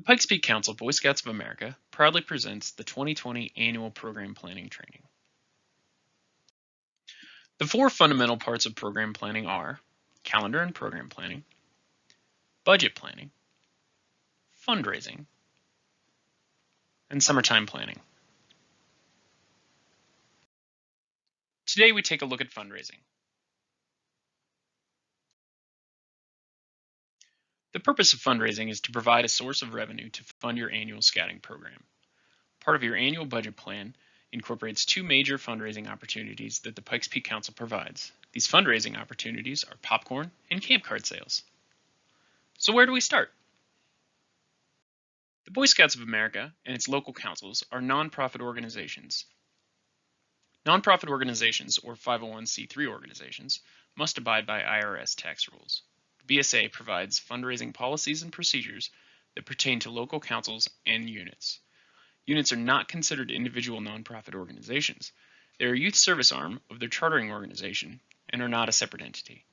Pikes Peak Council Boy Scouts of America proudly presents the 2020 Annual Program Planning Training. The four fundamental parts of program planning are calendar and program planning, budget planning, fundraising, and summertime planning. Today we take a look at fundraising. The purpose of fundraising is to provide a source of revenue to fund your annual scouting program. Part of your annual budget plan incorporates two major fundraising opportunities that the Pikes Peak Council provides. These fundraising opportunities are popcorn and camp card sales. So where do we start? The Boy Scouts of America and its local councils are nonprofit organizations. Nonprofit organizations, or 501c3 organizations, must abide by IRS tax rules. The BSA provides fundraising policies and procedures that pertain to local councils and units. Units are not considered individual nonprofit organizations. They are a youth service arm of their chartering organization and are not a separate entity.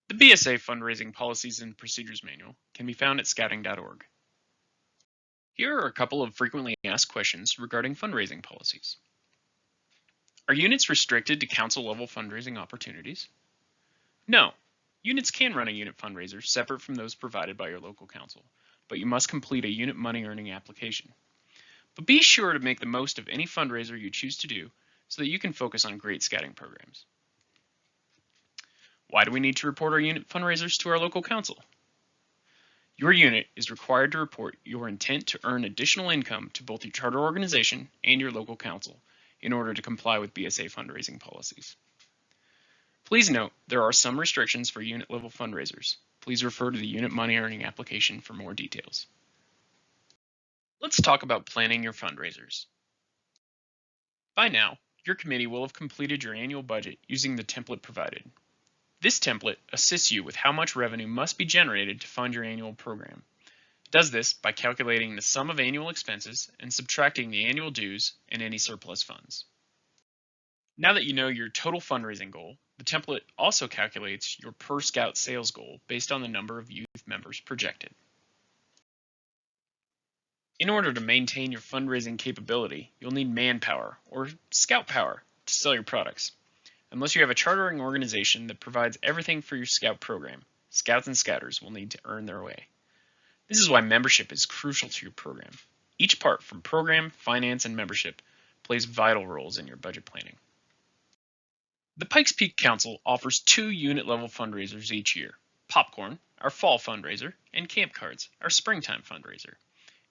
The BSA Fundraising Policies and Procedures Manual can be found at scouting.org. Here are a couple of frequently asked questions regarding fundraising policies. Are units restricted to council-level fundraising opportunities? No. Units can run a unit fundraiser separate from those provided by your local council, but you must complete a unit money-earning application. But be sure to make the most of any fundraiser you choose to do so that you can focus on great scouting programs. Why do we need to report our unit fundraisers to our local council? Your unit is required to report your intent to earn additional income to both your charter organization and your local council in order to comply with BSA fundraising policies. Please note there are some restrictions for unit-level fundraisers. Please refer to the unit money-earning application for more details. Let's talk about planning your fundraisers. By now, your committee will have completed your annual budget using the template provided. This template assists you with how much revenue must be generated to fund your annual program. It does this by calculating the sum of annual expenses and subtracting the annual dues and any surplus funds. Now that you know your total fundraising goal, the template also calculates your per scout sales goal based on the number of youth members projected. In order to maintain your fundraising capability, you'll need manpower or scout power to sell your products. Unless you have a chartering organization that provides everything for your scout program, scouts and scouters will need to earn their way. This is why membership is crucial to your program. Each part from program, finance, and membership plays vital roles in your budget planning. The Pikes Peak Council offers two unit-level fundraisers each year: Popcorn, our fall fundraiser, and Camp Cards, our springtime fundraiser.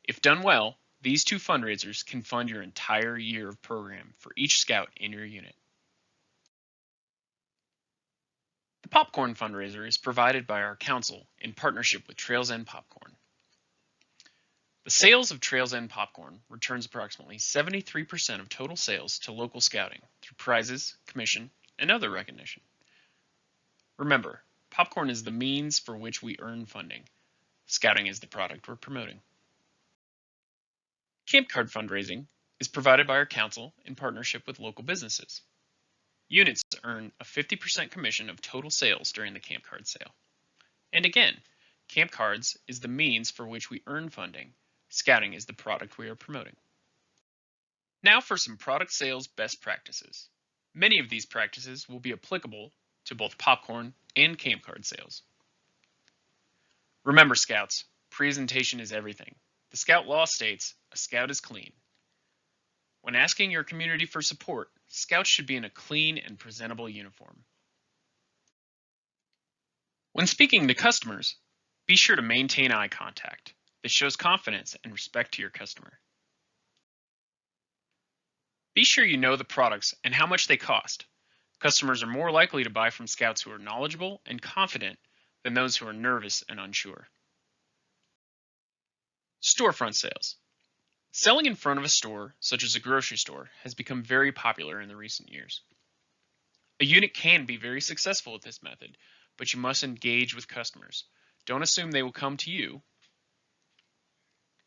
If done well, these two fundraisers can fund your entire year of program for each scout in your unit. The Popcorn fundraiser is provided by our council in partnership with Trails End Popcorn. The sales of Trails End Popcorn returns approximately 73% of total sales to local scouting through prizes, commission, and other recognition. Remember, popcorn is the means for which we earn funding. Scouting is the product we're promoting. Camp Card fundraising is provided by our council in partnership with local businesses. Units earn a 50% commission of total sales during the Camp Card sale. And again, Camp Cards is the means for which we earn funding. Scouting is the product we are promoting. Now for some product sales best practices. Many of these practices will be applicable to both popcorn and camp card sales. Remember, Scouts, presentation is everything. The Scout law states, a Scout is clean. When asking your community for support, Scouts should be in a clean and presentable uniform. When speaking to customers, be sure to maintain eye contact. This shows confidence and respect to your customer. Be sure you know the products and how much they cost. Customers are more likely to buy from Scouts who are knowledgeable and confident than those who are nervous and unsure. Storefront sales. Selling in front of a store, such as a grocery store, has become very popular in the recent years. A unit can be very successful with this method, but you must engage with customers. Don't assume they will come to you.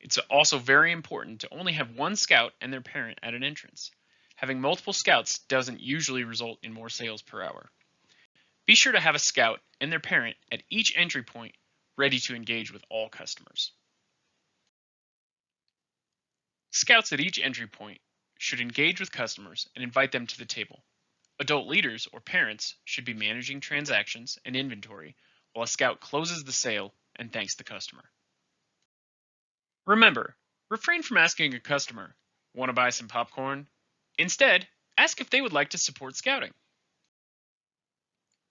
It's also very important to only have one scout and their parent at an entrance. Having multiple scouts doesn't usually result in more sales per hour. Be sure to have a scout and their parent at each entry point ready to engage with all customers. Scouts at each entry point should engage with customers and invite them to the table. Adult leaders or parents should be managing transactions and inventory while a scout closes the sale and thanks the customer. Remember, refrain from asking a customer, "Want to buy some popcorn?" Instead, ask if they would like to support scouting.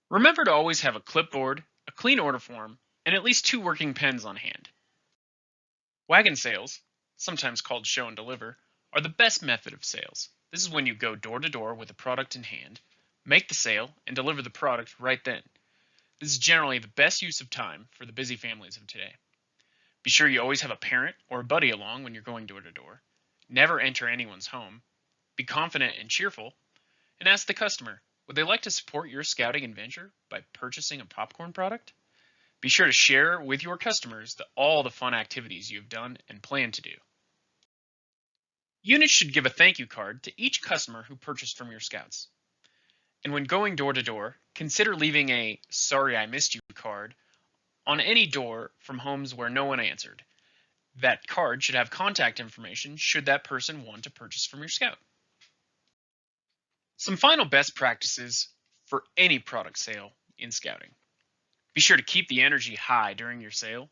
Remember to always have a clipboard, a clean order form, and at least 2 working pens on hand. Wagon sales, sometimes called show and deliver, are the best method of sales. This is when you go door to door with a product in hand, make the sale, and deliver the product right then. This is generally the best use of time for the busy families of today. Be sure you always have a parent or a buddy along when you're going door to door. Never enter anyone's home. Be confident and cheerful, and ask the customer, would they like to support your scouting adventure by purchasing a popcorn product? Be sure to share with your customers all the fun activities you have done and plan to do. Units should give a thank you card to each customer who purchased from your scouts. And when going door to door, consider leaving a "Sorry I missed you" card on any door from homes where no one answered. That card should have contact information should that person want to purchase from your scout. Some final best practices for any product sale in scouting. Be sure to keep the energy high during your sale.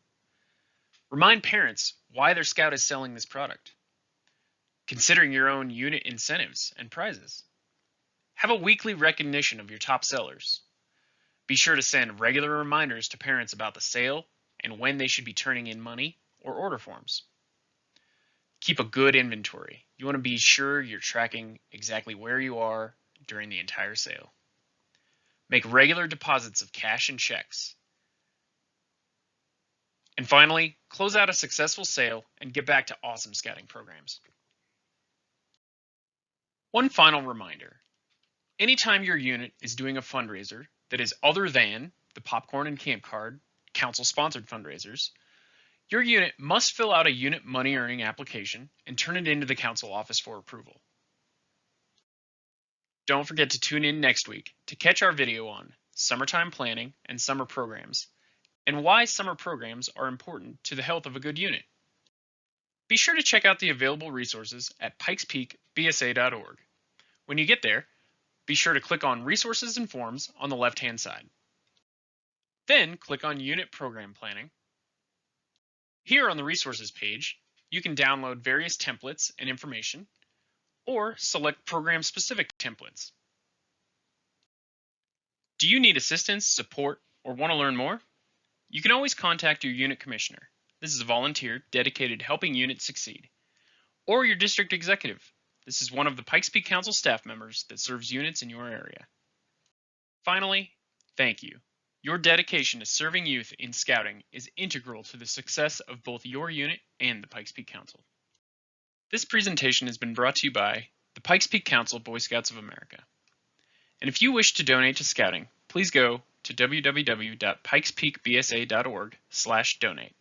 Remind parents why their scout is selling this product. Considering your own unit incentives and prizes. Have a weekly recognition of your top sellers. Be sure to send regular reminders to parents about the sale and when they should be turning in money or order forms. Keep a good inventory. You want to be sure you're tracking exactly where you are during the entire sale. Make regular deposits of cash and checks. And finally, close out a successful sale and get back to awesome scouting programs. One final reminder. Anytime your unit is doing a fundraiser that is other than the popcorn and camp card, council-sponsored fundraisers, your unit must fill out a unit money earning application and turn it into the council office for approval. Don't forget to tune in next week to catch our video on summertime planning and summer programs, and why summer programs are important to the health of a good unit. Be sure to check out the available resources at pikespeakbsa.org. When you get there, be sure to click on Resources and Forms on the left-hand side. Then click on Unit Program Planning. Here on the Resources page, you can download various templates and information, or select program-specific templates. Do you need assistance, support, or want to learn more? You can always contact your unit commissioner. This is a volunteer dedicated to helping units succeed. Or your district executive. This is one of the Pikes Peak Council staff members that serves units in your area. Finally, thank you. Your dedication to serving youth in scouting is integral to the success of both your unit and the Pikes Peak Council. This presentation has been brought to you by the Pikes Peak Council Boy Scouts of America. And if you wish to donate to scouting, please go to www.pikespeakbsa.org/donate.